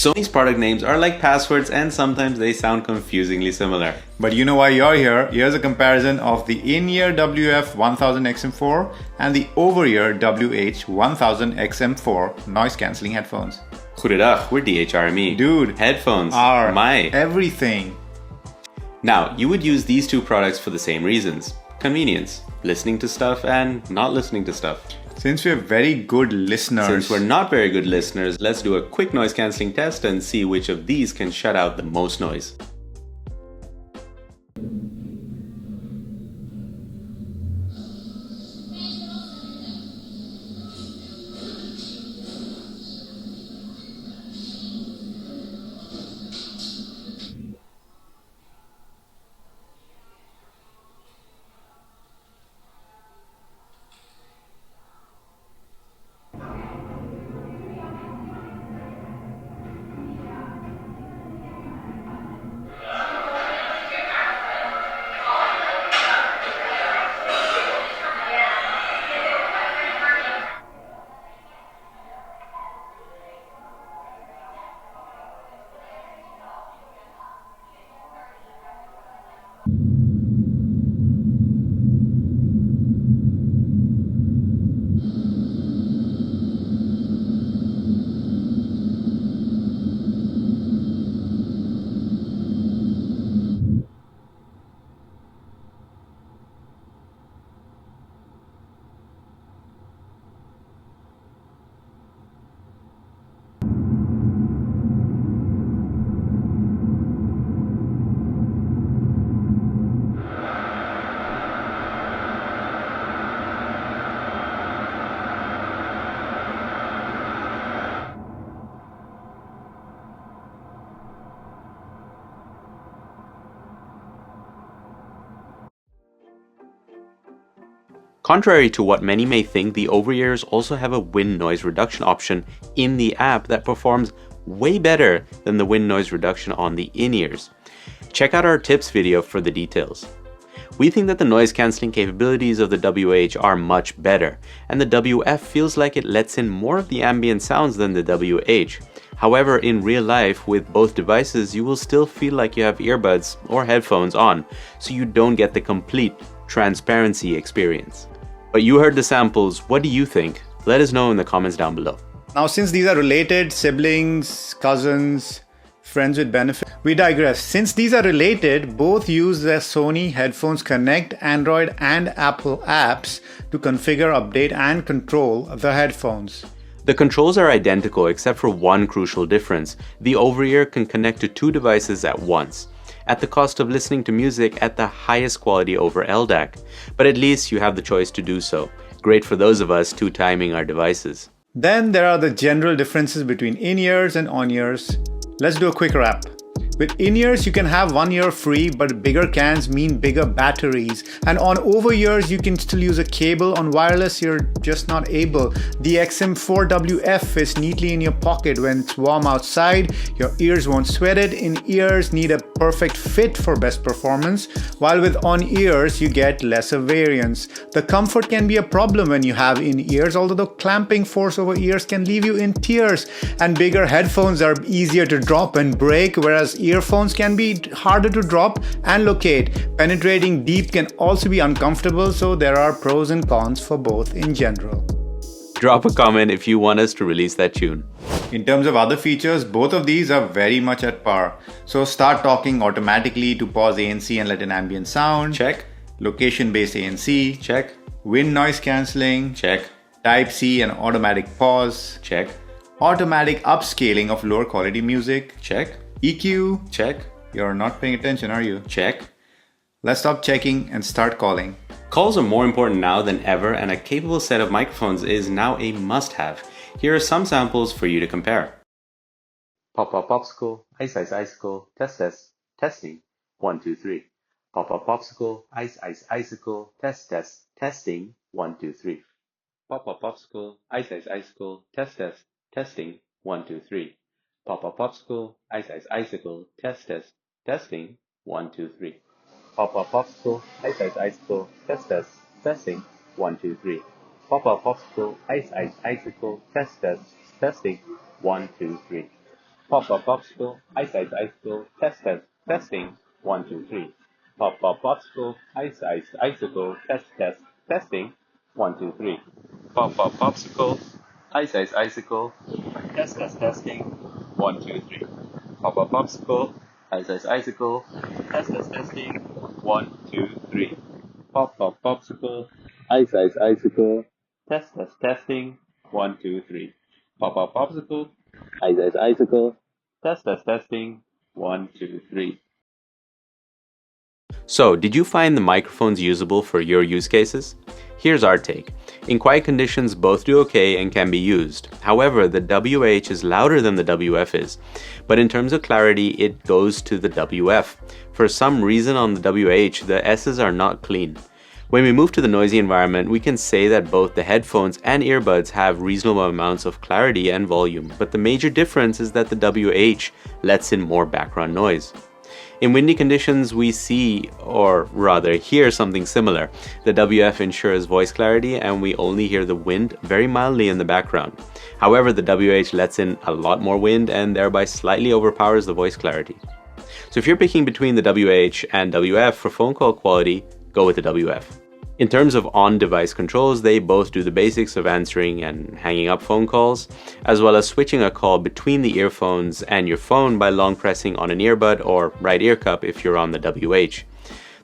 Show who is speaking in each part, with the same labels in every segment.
Speaker 1: Sony's product names are like passwords and sometimes they sound confusingly similar.
Speaker 2: But you know why you're here. Here's a comparison of the in-ear WF-1000XM4 and the over-ear WH-1000XM4 noise cancelling headphones.
Speaker 1: Goedendag, we're DHRME.
Speaker 2: Dude,
Speaker 1: headphones
Speaker 2: are
Speaker 1: my
Speaker 2: everything.
Speaker 1: Now, you would use these two products for the same reasons. Convenience, listening to stuff and not listening to stuff.
Speaker 2: Since we're very good listeners.
Speaker 1: Since we're not very good listeners, let's do a quick noise cancelling test and see which of these can shut out the most noise. Contrary to what many may think, the over-ears also have a wind noise reduction option in the app that performs way better than the wind noise reduction on the in-ears. Check out our tips video for the details. We think that the noise cancelling capabilities of the WH are much better, and the WF feels like it lets in more of the ambient sounds than the WH. However, in real life, with both devices, you will still feel like you have earbuds or headphones on, so you don't get the complete transparency experience. But you heard the samples, what do you think? Let us know in the comments down below.
Speaker 2: Now, since these are related, siblings, cousins, friends with benefit, we digress. Since these are related, both use the Sony Headphones Connect Android and Apple apps to configure, update, and control the headphones.
Speaker 1: The controls are identical except for one crucial difference. The over-ear can connect to two devices at once, at the cost of listening to music at the highest quality over LDAC. But at least you have the choice to do so. Great for those of us two-timing our devices.
Speaker 2: Then there are the general differences between in-ears and on-ears. Let's do a quick wrap. With in-ears, you can have one ear free, but bigger cans mean bigger batteries. And on over-ears, you can still use a cable. On wireless, you're just not able. The XM4WF fits neatly in your pocket when it's warm outside. Your ears won't sweat it. In-ears need a perfect fit for best performance, while with on-ears, you get lesser variance. The comfort can be a problem when you have in-ears, although the clamping force over ears can leave you in tears. And bigger headphones are easier to drop and break, whereas earphones can be harder to drop and locate. Penetrating deep can also be uncomfortable, so there are pros and cons for both in general.
Speaker 1: Drop a comment if you want us to release that tune.
Speaker 2: In terms of other features, both of these are very much at par. So start talking automatically to pause ANC and let in ambient sound.
Speaker 1: Check.
Speaker 2: Location-based ANC.
Speaker 1: Check.
Speaker 2: Wind noise cancelling.
Speaker 1: Check.
Speaker 2: Type-C and automatic pause.
Speaker 1: Check.
Speaker 2: Automatic upscaling of lower quality music.
Speaker 1: Check.
Speaker 2: EQ.
Speaker 1: Check.
Speaker 2: You're not paying attention, are you?
Speaker 1: Check.
Speaker 2: Let's stop checking and start calling.
Speaker 1: Calls are more important now than ever, and a capable set of microphones is now a must-have. Here are some samples for you to compare. Pop Pop Popsicle, Ice Ice Icicle, Test Test, Testing, 1 2 3. Pop Pop Popsicle, Ice Ice Icicle, Test Test, Testing, 1 2 3. Pop Pop Popsicle, Ice Ice Icicle, Test Test, Testing, 1 2 3. Pop Pop Popsicle, Ice Ice Icicle, Test Test, Testing, 1 2 3. Pop Pop Popsicle, Ice Ice Icicle, Test Test, Testing, 1 2 3. Pop Pop Popsicle, Ice Ice Icicle, Test Test, Testing, 1 2 3. Pop pop popsicle, ice ice icicle, test test testing, 1 2 3. Pop pop popsicle, ice ice icicle, test test testing, 1 2 3. Pop pop popsicle, ice ice icicle, test test testing, 1 2 3. Pop pop popsicle, ice ice icicle, test test testing, 1 2 3. Pop pop popsicle, ice ice icicle, test test testing, 1 2 3. Pop pop popsicle, ice ice icicle, test test testing, 1 2 3. So, did you find the microphones usable for your use cases? Here's our take. In quiet conditions, both do okay and can be used. However, the WH is louder than the WF is. But in terms of clarity, it goes to the WF. For some reason on the WH, the S's are not clean. When we move to the noisy environment, we can say that both the headphones and earbuds have reasonable amounts of clarity and volume, but the major difference is that the WH lets in more background noise. In windy conditions, we see, or rather hear, something similar. The WF ensures voice clarity and we only hear the wind very mildly in the background. However, the WH lets in a lot more wind and thereby slightly overpowers the voice clarity. So if you're picking between the WH and WF for phone call quality, go with the WF. In terms of on-device controls, they both do the basics of answering and hanging up phone calls, as well as switching a call between the earphones and your phone by long pressing on an earbud or right ear cup if you're on the WH.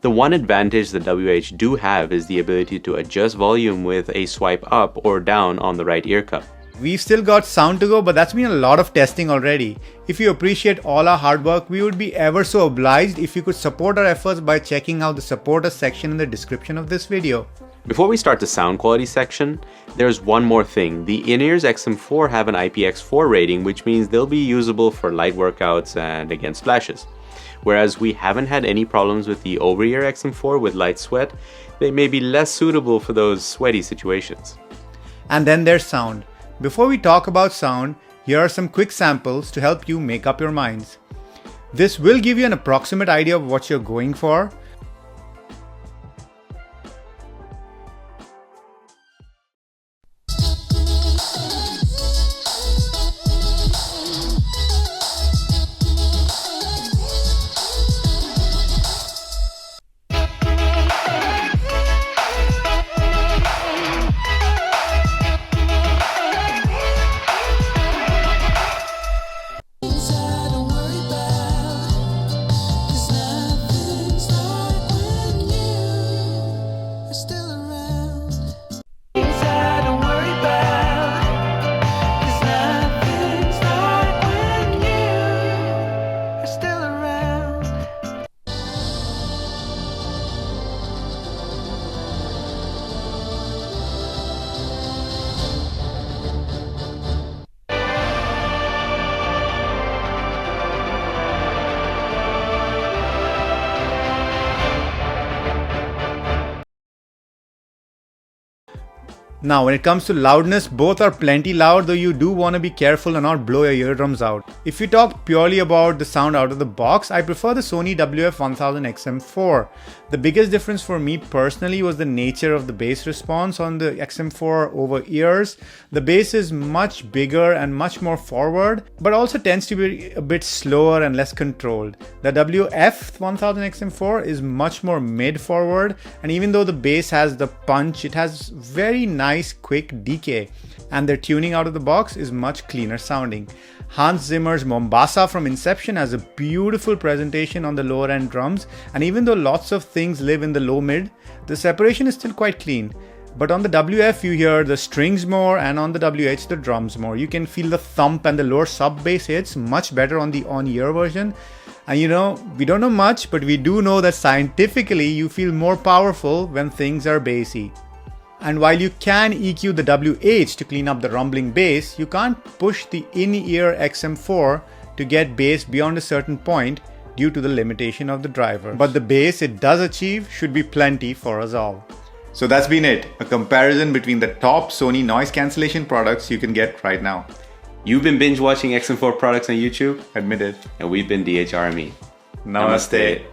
Speaker 1: The one advantage the WH do have is the ability to adjust volume with a swipe up or down on the right ear cup.
Speaker 2: We've still got sound to go, but that's been a lot of testing already. If you appreciate all our hard work, we would be ever so obliged if you could support our efforts by checking out the support us section in the description of this video.
Speaker 1: Before we start the sound quality section, there's one more thing. The in-ears XM4 have an IPX4 rating, which means they'll be usable for light workouts and against flashes. Whereas we haven't had any problems with the over-ear XM4 with light sweat, they may be less suitable for those sweaty situations.
Speaker 2: And then there's sound. Before we talk about sound, here are some quick samples to help you make up your minds. This will give you an approximate idea of what you're going for. Now, when it comes to loudness, both are plenty loud, though you do want to be careful and not blow your eardrums out. If you talk purely about the sound out of the box, I prefer the Sony WF-1000XM4. The biggest difference for me personally was the nature of the bass response on the XM4 over ears. The bass is much bigger and much more forward, but also tends to be a bit slower and less controlled. The WF-1000XM4 is much more mid-forward, and even though the bass has the punch, it has very nice quick decay, and their tuning out of the box is much cleaner sounding. Hans Zimmer's Mombasa from Inception has a beautiful presentation on the lower end drums, and even though lots of things live in the low mid, the separation is still quite clean. But on the WF you hear the strings more, and on the WH the drums more. You can feel the thump and the lower sub bass hits much better on the on-ear version. And you know, we don't know much, but we do know that scientifically you feel more powerful when things are bassy. And while you can EQ the WH to clean up the rumbling bass, you can't push the in-ear XM4 to get bass beyond a certain point due to the limitation of the driver. But the bass it does achieve should be plenty for us all. So that's been it, a comparison between the top Sony noise cancellation products you can get right now.
Speaker 1: You've been binge watching XM4 products on YouTube,
Speaker 2: Admitted.
Speaker 1: and we've been DHRME.
Speaker 2: Namaste.